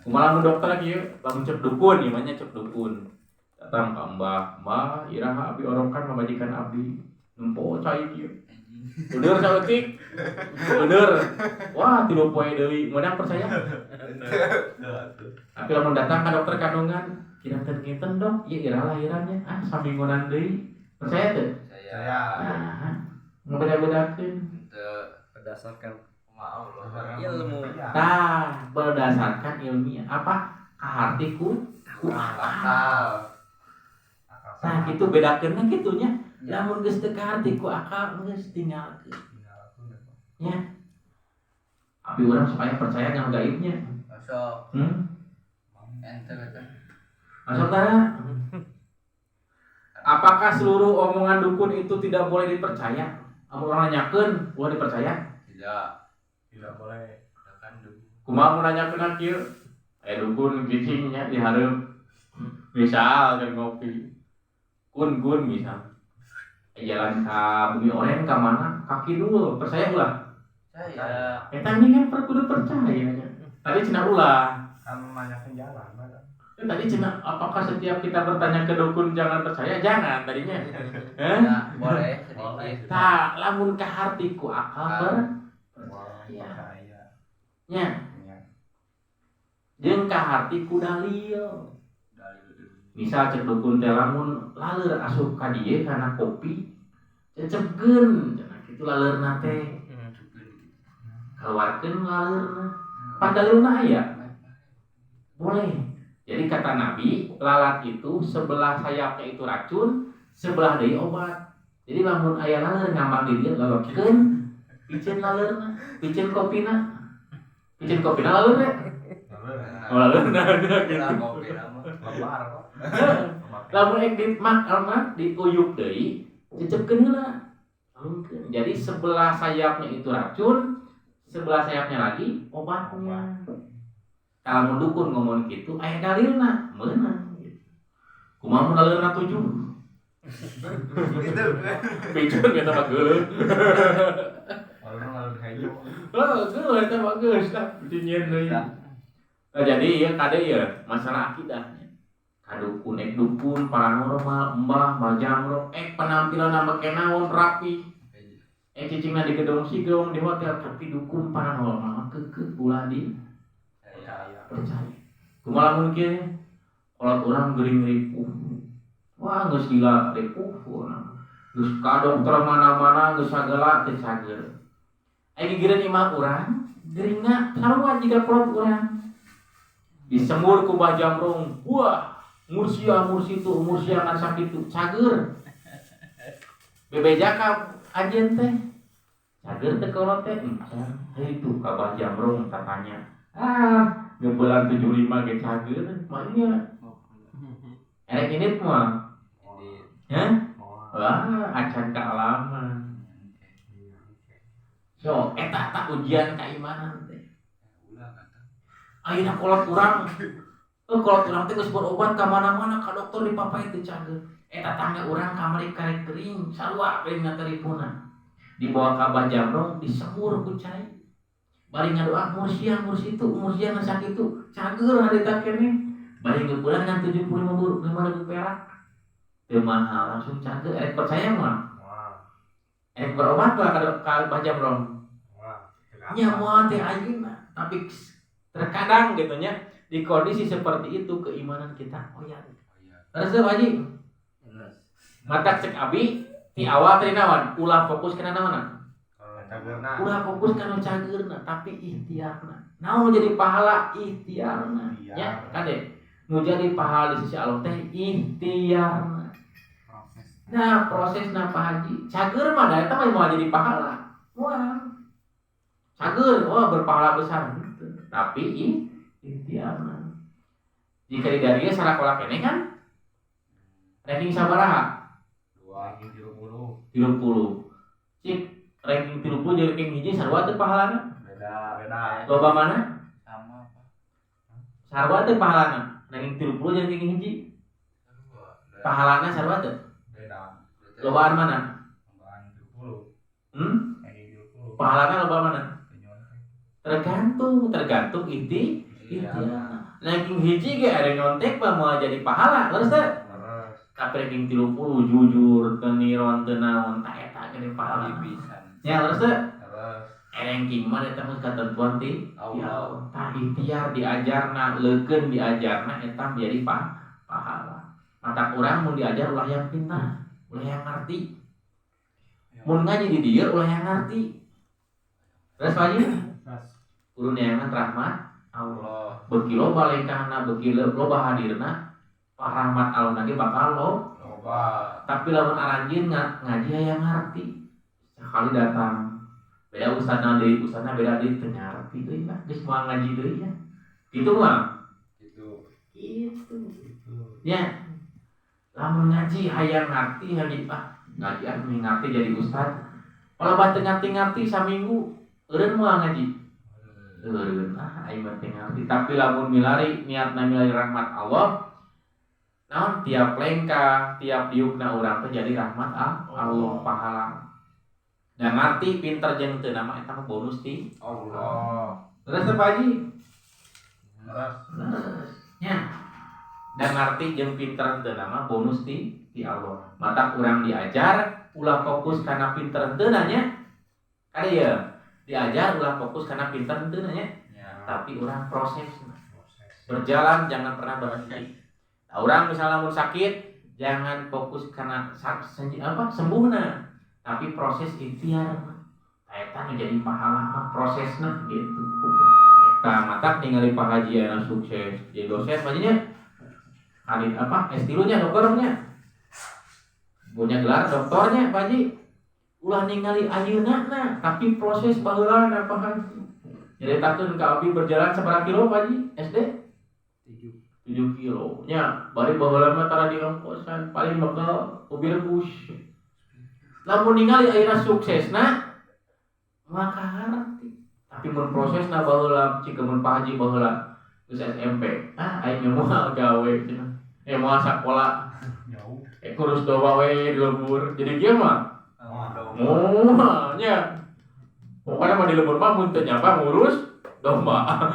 Kumaha mun dokter kieu, lamun cek dukun ieu mah nya cek dukun. Datang ka Mbah, iraha abi orokan majikan abdi. Nempo cai kieu. Bener saeutik. Bener. Wah, 3 poe deui. Menang percaya? Tapi lamun datang ka dokter kandungan, kira-kira ngiten dok, ieu iraha lahirannya. Saminggunan deui. Percaya teu? Percaya. Nah, ngabeda-bedakeun. Berdasarkan Ilmu. Berdasarkan ilmiah apa? Kaharti ku akal. Akal. Nah kitu bedakeunna kitu nya. Lamun geus teu kaharti ku akal geus tinggalkeun. Nya. Tapi orang supaya percaya dengan gaibnya. Masuk. Ente kata. Masuk tara. Apakah seluruh omongan dukun itu tidak boleh dipercaya? Amun orang nanyakeun, boleh dipercaya? Tidak boleh. Kan dukun. Kumaha mun nanyakeun kieu? Dukun cicingnya dihareup. Misal kan ngopi. Kun misal. Jalan ka bumi oren ka mana? Kaki dulu, percaya ulah. Saya. Eta ini kan kudu percaya nya. Tadi cenah ulah. Kan nanyakeun jalan, Pak. Tadi cenah apakah setiap kita bertanya ke dukun jangan percaya? Jangan tadinya. Ya, boleh sedikit. Tah, lamun kaharti ku akal percaya. Nya. Jeung kaharti ku dalil. Misal cek dukun teh lamun laleur asup ka dieu kana kopi, cecepkeun cenah kitu laleurna teh. Keluarkeun laleurna. Padalilna aya. Boleh. Jadi kata Nabi, lalat itu sebelah sayapnya itu racun, sebelah deui obat. Jadi lamun aya laleur ngambang di dieu lolotkeun, piceun laleurna, piceun kopina. Piceun kopina laleur teh. Laleurna gitu. Kopi nama. Lebar kok. Lamun ek diuyuk deui, cecepkeun heula. Jadi sebelah sayapnya itu racun, sebelah sayapnya lagi obatnya. Kalau dukun ngomong gitu, aya dalilna, meunang gitu. Kumaha mun dalilna 7? Gitu. Piceun eta mah geuleuh. Orang kayu. Geuleuh eta mah geus tah dinyeun deui. Nah, jadi ya kade ya masalah akidahnya. Kadukun dukun paranormal, mbah jamro, penampilan nama kenaon rapi. Cicingna di gedung sigong di hotel tapi dukun paranormal keukeuh ulah di percaya. Kumaha mun kieu? Kolot urang geuring ripuh. Wah, geus gila ripuh urang. Geus ka dokter mana-mana geus sagala teh cager. Aya gigireun imah urang, geuringna sarua jiga kolot urang. Disemur ku Mbah Jamrong. Wah, mursia kan sakitu cager. Bebeja ka anjeun teh. Cager teh kolot teh. Itu ka Mbah Jamrong tatanya. Ngebelan 75 ge cager, makanya. Erek ini mah. Hah? Wah, acan kealaman. So, eta ujian keimanan teh. Ayeuna kolot urang. Kolot urang teh geus berobat ka mana-mana ka dokter dipapai teh cager. Eta tangga urang kamari karek kering, sarua keuringna teh ripuna. Dibawa ka Mbah Jamrong disemur ku cai. Bari ngadoa mursia sakitu cager harita keneh. Bari ngeupulan dengan 75.000 perak. Teu mahal langsung cager. Erek percaya mah? Erek berobat lah ka Mbah Jamrong. Nya moal teh ayeuna, tapi terkadang gitu nya di kondisi seperti itu keimanan kita oyan. Terus Pak Haji. Mata cek abi ti awal teh naon? Ulah fokus kana naon? Ulah fokus kana cageurna tapi ikhtiarna. Naon jadi pahala ikhtiarna. Ya, kade. Nu jadi pahala di sisi Allah teh ikhtiarna. Nah, prosesna Pak Haji. Cager mah da eta mah mau jadi pahala. Wah. Cager, wah berpahala besar gitu. Tapi ikhtiarna. Jika di dari salah kolak ini kan ranking sabaraha? 30. Cik ranking 30 jadi ranking hiji sarua teu pahalana? Beda. Loba mana? Sama apa? Sarua teu pahalana. Ranking 30 jadi ranking hiji. Pahalana sarua teu? Beda. Lobaan mana? Lobaan 30. Ranking 30. Pahalana loba mana? Tergantung inti. Ranking hiji ge ada nyontek mah mau jadi pahala, terus teh. Tapi ranking 30 jujur, teniron, tenaon, tak eta gede pahala. Ya terus teh. Ranking mah eta mah ketentuan ti Allah. Tah ikhtiar diajarna, leukeun diajarna eta jadi pahala. Mata urang mun diajar ulah yang pintar, ulah yang ngarti. Mun ngaji di dieu ulah yang ngarti. Terus lagi kudu neangan rahmat Allah. Beuki loba lengkahna, beuki loba hadirna rahmat Allah lagi bakal lo. Coba. Tapi lamun aranjeun ngaji aya ngarti. Sekali datang beda ustadna beda deui teu ngarti deui mah geus moal ngaji deui ya. Kitu mah. Gitu. Ya. Lamun ngaji hayang ngarti ngaji anu ngarti jadi ustad. Kalau baca ngerti-ngerti saminggu eureun moal ngaji. Eureun aing mah teu ngarti. Tapi lamun milari niatna milari rahmat Allah, naon tiap lengkah, tiap diukna urang teh jadi rahmat Allah pahala. Dan ngarti pinter jeung teu nama eta mah bonus ti Allah. Terus teh Pak Haji? Terus. Nya. Dan ngarti jeung pinter teu nama bonus ti Allah. Mata urang diajar ulah fokus karena pinter teu nanya. Kada ya. Diajar ulah fokus karena pinter teu nanya. Ya. Tapi urang proses. Berjalan jangan pernah berhenti. Nah, urang misalnya mun sakit jangan fokus karena sembuhna, tapi proses ikhtiar. Eta menjadi pahala mah prosesna gitu. Tah mata ningali Pak Haji anu sukses jadi dosen bajinya. Adit S3 nya dokternya. Punya gelar doktornya Pak Haji. Ulah ningali ayeuna tapi proses baheula na Pak Haji. Jadi takun ka abi berjalan sabaraha kilo Pak Haji SD? 7 kilo. Nya bari baheula mah tara di ongkosan paling bakal mobil bus. Lamun ningali ayeuna suksesna maka ngarti. Tapi mun prosesna baheula cikeun Pak Haji baheula geus SMP. Aing moal gawe cenah. Moal sakola. Jauh. Kurus domba we di lembur. Jadi kieu mah. Nya. Pokoknya mah di lembur mah mun teu nyapa ngurus domba.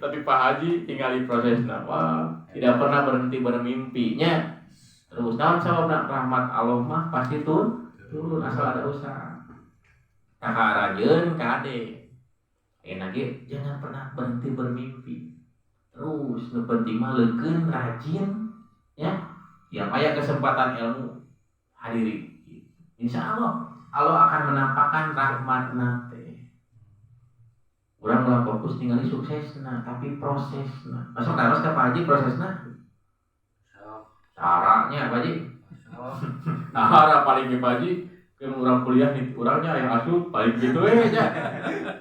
Tapi Pak Haji tinggali prosesna. Wah, tidak pernah berhenti bermimpinya. Terus naon sababna rahmat Allah mah pasti turun asal ada usaha. Kakarajeun kade. Enak ge jangan pernah berhenti bermimpi. Terus nu penting mah leukeun rajin ya. Yang aya kesempatan ilmu hadiri. Insya Allah akan menampakkan rahmatna teh. Urang ulah fokus tinggali suksesna, tapi prosesna. Masuk terus ka Pak Haji prosesna. Caranya Pak Haji. Cara paling ge Pak Haji keun urang kuliah nih, urangnya yang asup paling gitu nya.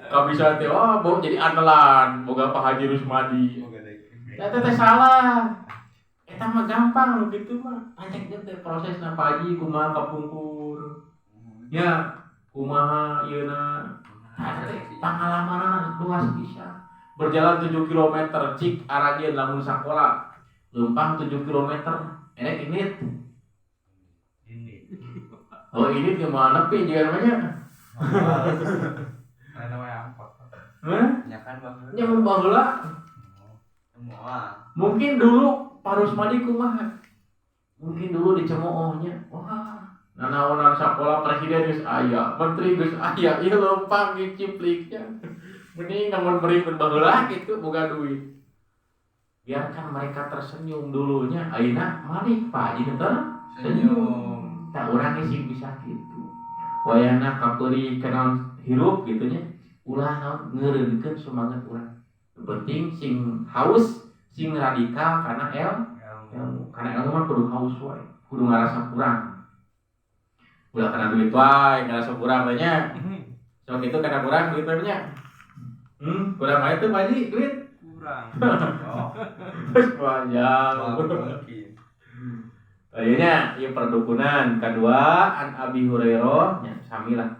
Ka bisa teh jadi andalan boga Pak Haji Rusmadi. Eta teh salah. Eta mah gampang gitu mah. Anjek teh prosesna Pak Haji kumaha kapungkur. Ya, kumaha ieuna pengalaman luas bisa. Berjalan 7 km cik arageun lamun sakola. Leumpang 7 km. Enek ini. Oh ini gimana nepi juga namanya? Namanya apa? Nyakan baheula. Nya mun baheula. Semua. Mungkin dulu Parus Madi kumaha? Mungkin dulu dicemoohnya. Wah, nanaonan sakola presiden geus aya, menteri geus aya, ieu leumpang ge cipliknya. Mending namun beureun baheula kitu boga duit. Biarkan mereka tersenyum dulunya. Ayeuna malik Pak Haji teh senyum. Tak urang sih bisa gitu. Wayana kapeuli kenal hirup gitu nya. Ulah naon ngeureunkeun semangat urang. Penting sing haus, sing radikal karena ilmu. Karena ilmu mah kudu haus wae, kudu ngarasa kurang. Ulah kana duit wae, ngarasa kurang we nya. Sok itu kana kurang duit we nya. Kurang wae teh Pak Haji duit. Kurang. Terus panjang. Ayeuna ieu perdukunan kedua an Abi Hurairah nya samilah.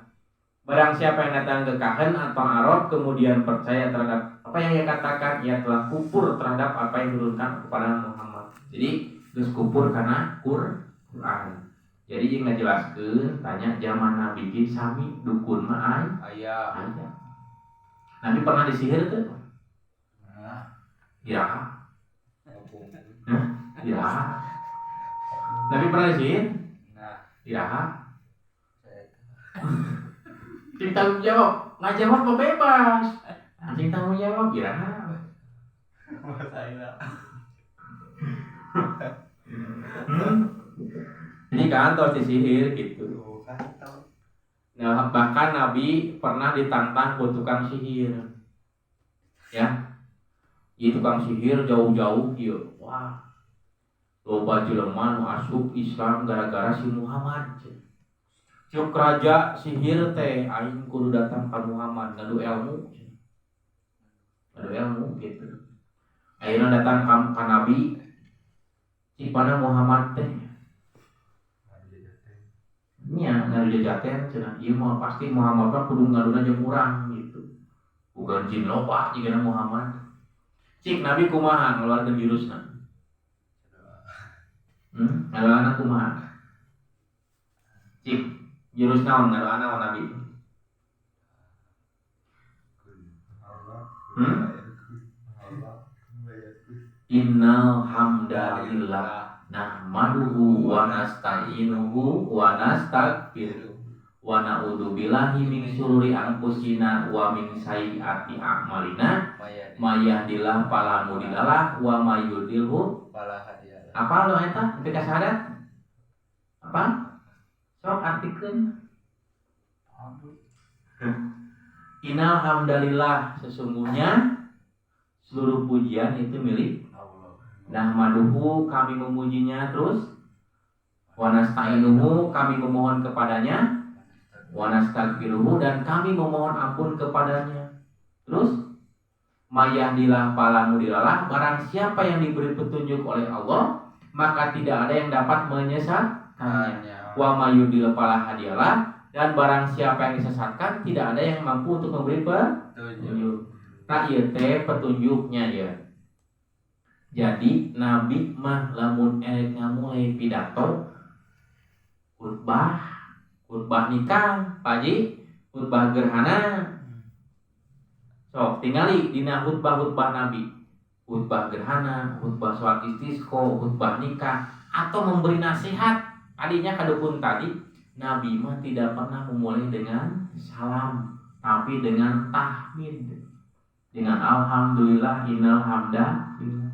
Barang siapa yang datang ke kahen atau arab kemudian percaya terhadap apa yang ia katakan, ia telah kufur terhadap apa yang diturunkan kepada Muhammad. Jadi geus kufur karena Quran. Jadi yang ngajelaskeun tanya zaman Nabi ge sami dukun mah aya. Nabi pernah disihir teu? Ya. Ya. Nabi pernah disihir? Ya. Cing tanggung jawab, ngajawab mah bebas. Cing tanggung jawab kira. Ini kantor disihir gitu. Nah, bahkan Nabi pernah ditantang ku tukang sihir. Ya. Ieu tukang sihir jauh-jauh ieu. Wah. Loba jelema nu asup Islam gara-gara si Muhammad. Cuk raja sihir teh aing kudu datang ka Muhammad ngadu ilmu. Ngadu ilmu gitu. Ayeuna datang ka Nabi cipana Muhammad teh. Nya ngadu jajaten cenah ieu mah pasti Muhammad mah kudu ngaduna jeung urang gitu. Bukan jin loba jigana Muhammad. Cik Nabi kumaha ngeluarkeun jurusna? Ngadoana kumaha? Cik, jurus naon ngadoana Nabi? Innal hamdalillah nahmaduhu wa nasta'inuhu wa nastaghfiruh wa na'udzu billahi min syururi anfusina wa min sayyiati a'malina may yahdihillahu fala mudhillalah wa may yudhlilhu Fala hadiyalah. apa lo eta teu kasahadat apa sok artikeun innal hamdalillah sesungguhnya seluruh pujian itu milik nahmaduhu kami memujinya terus wa nasta'inuhu kami memohon kepadanya wa nastaghfiruhu dan kami memohon ampun kepadanya terus mayyahdilah fala mudhillalah barang siapa yang diberi petunjuk oleh Allah maka tidak ada yang dapat menyesatkannya wa mayyudhil fala hadiyalah dan barang siapa yang disesatkan tidak ada yang mampu untuk memberi petunjuk. Nah ieu teh petunjuknya ya. Jadi Nabi mah lamun elek ngamulai pidato khutbah nikah, Paji, khutbah gerhana. Sok tingali dina khutbah Nabi. Khutbah gerhana, khutbah sholat istisqa, khutbah nikah atau memberi nasihat. Tadinya kadukun tadi Nabi mah tidak pernah memulai dengan salam, tapi dengan tahmid. Dengan alhamdulillah innal hamdalillah.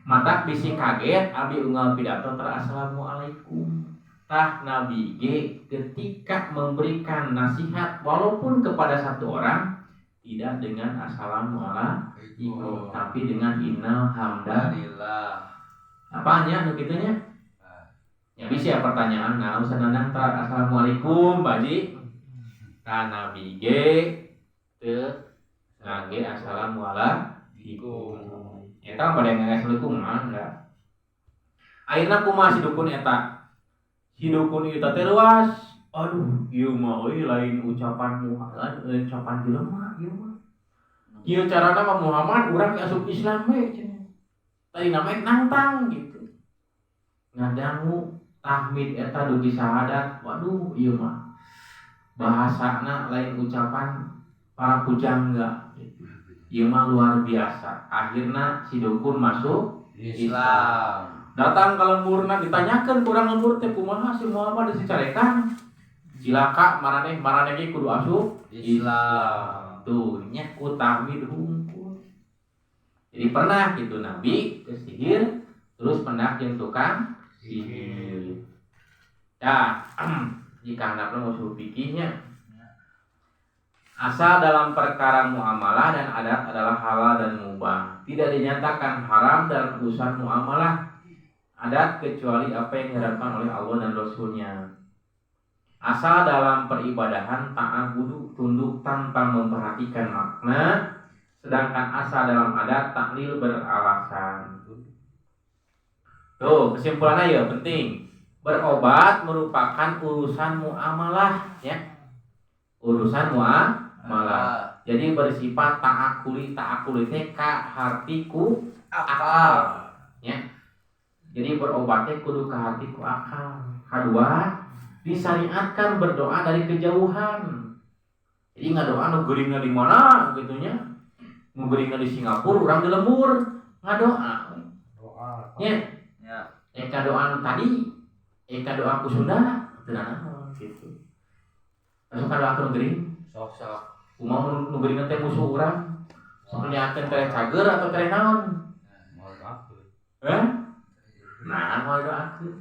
Mata bisi kaget abi unggal pidato assalamualaikum. Tah Nabi G ketika memberikan nasihat walaupun kepada satu orang tidak dengan assalamualaikum tapi dengan innal hamdalillah. Apanya nu kitunya? Ya bisa pertanyaan nah usah nandang assalamualaikum Baji. Tah Nabi G teu ngage assalamualaikum. Eta pada yang assalamualaikum mah enggak. Akhirna kumaha si dukun eta? Si dukun ieu teh luas. Aduh, ieu mah euy lain ucapan Muhammad, ucapan jelema ieu mah. Ieu carana mah Muhammad urang asup Islam we cenah. Tadi nama nantang gitu. Ngadangu tahmid eta dugi syahadat. Waduh, ieu mah bahasana lain ucapan para pujangga. Ieu mah luar biasa. Akhirna si dukun masuk Islam. Datang ke lemburna ditanyakeun kurang lembur teh kumaha si Muhammad dicarekan. Cilaka maraneh ge kudu asup Islam. Tuh nya ku tahmid hungkul. Jadi pernah gitu Nabi ke sihir terus pernah jeung tukang sihir. Nah, jika anda mau suruh fikihnya asal dalam perkara muamalah dan adat adalah halal dan mubah. Tidak dinyatakan haram dalam urusan muamalah adat kecuali apa yang diharapkan oleh Allah dan Rasulnya. Asal dalam peribadahan ta'abudu tunduk tanpa memperhatikan makna, sedangkan asal dalam adat taklil beralasan. Tuh kesimpulannya ya penting. Berobat merupakan urusan muamalah ya. Urusan muamalah. Jadi bersifat ta'akuli teh ka hartiku akal ya. Jadi berobatnya kudu ka hartiku akal. Kedua, disyariatkan berdoa dari kejauhan. Jadi ngadoa nu geuringna di mana gitunya. Nu geuringna di Singapura urang di lembur ngadoa. Doa. Ya. Eka doa tadi, eka doa ku Sunda teu naon gitu. Anu kadoa ku geuring sok. Kumaha nu geuringna teh musuh urang. Saperniakeun teh cager atau teh naon? Moal doakeun. Nah, moal doakeun.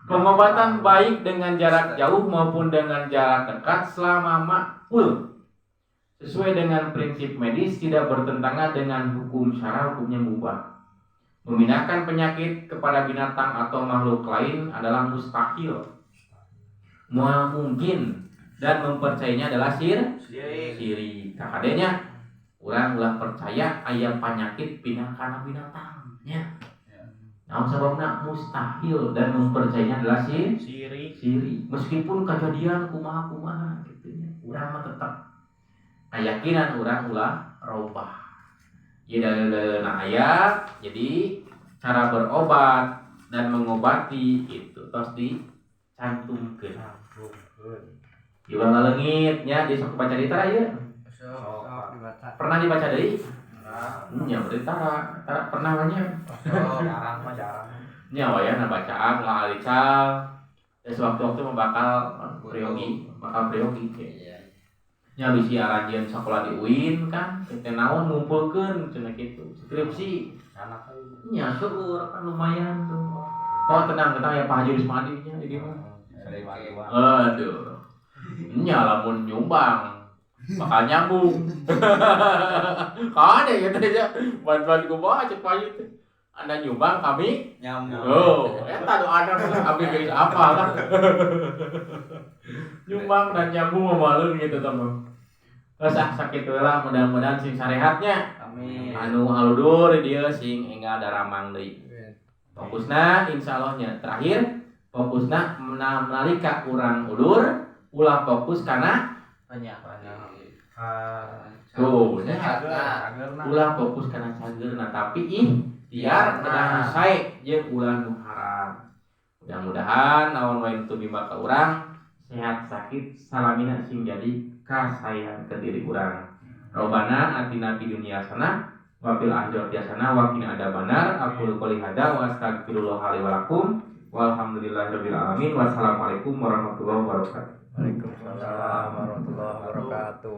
Pengobatan baik dengan jarak jauh maupun dengan jarak dekat selama makul. sesuai dengan prinsip medis, tidak bertentangan dengan hukum syara, hukumnya mubah. Memindahkan penyakit kepada binatang atau makhluk lain adalah mustahil, mungkin, dan mempercayainya adalah syirik. Kakadenya orang ulah percaya aya penyakit pindah kana binatangnya. Namun sebabna mustahil dan mempercayainya adalah syirik. Meskipun kejadian kumaha gitu nya. Urang mah tetap keyakinan urang ulah robah. Ieu dalil-dalilna aya, jadi cara berobat dan mengobati itu tos dicantumkeun. Ieu ngalengit nya di sok baca ditara ieu. Pernah dibaca deui? Nya berita pernah banyak. Jarang. Nya wayahna bacaan ulah alical. Sewaktu-waktu bakal priogi. Nya bisi arajeun sekolah di UIN kan, teh naon ngumpulkeun cenah kitu. Skripsi. Nya syukur kan lumayan tuh. Oh tenang ya Pak Haji Rismadi nya di dieu mah. Aduh. Nya lamun nyumbang bakal nyambung. Kade gitu aja. Ban-ban kumaha cek Pak Haji teh. Anda nyumbang kami nyambung. Oh, eta doana abi geus apa lah. Nyumbang dan nyambung mamaeun gitu teman. Terus sakitu lah mudah-mudahan sing sarehatnya. Amin. Anu haludur dieu sing enggal daramang deui. Fokusna insyaallah nya terakhir fokusna nalika urang udur ulah fokus kana tuh ulah fokus kana cageurna tapi ikhtiar kedah sae jeung ulah nu haram. Mudah-mudahan naon wae tu bimba ka urang sehat sakit salamina sing jadi kasayan ke diri urang. Robbana atina fid dunya hasanah wa fil akhirati hasanah wa qina adzabannar. Aqulu qouli hadza wa astaghfirullah li wa lakum. Walhamdulillahirabbil alamin. Wassalamualaikum warahmatullahi wabarakatuh. Waalaikumsalam warahmatullahi wabarakatuh.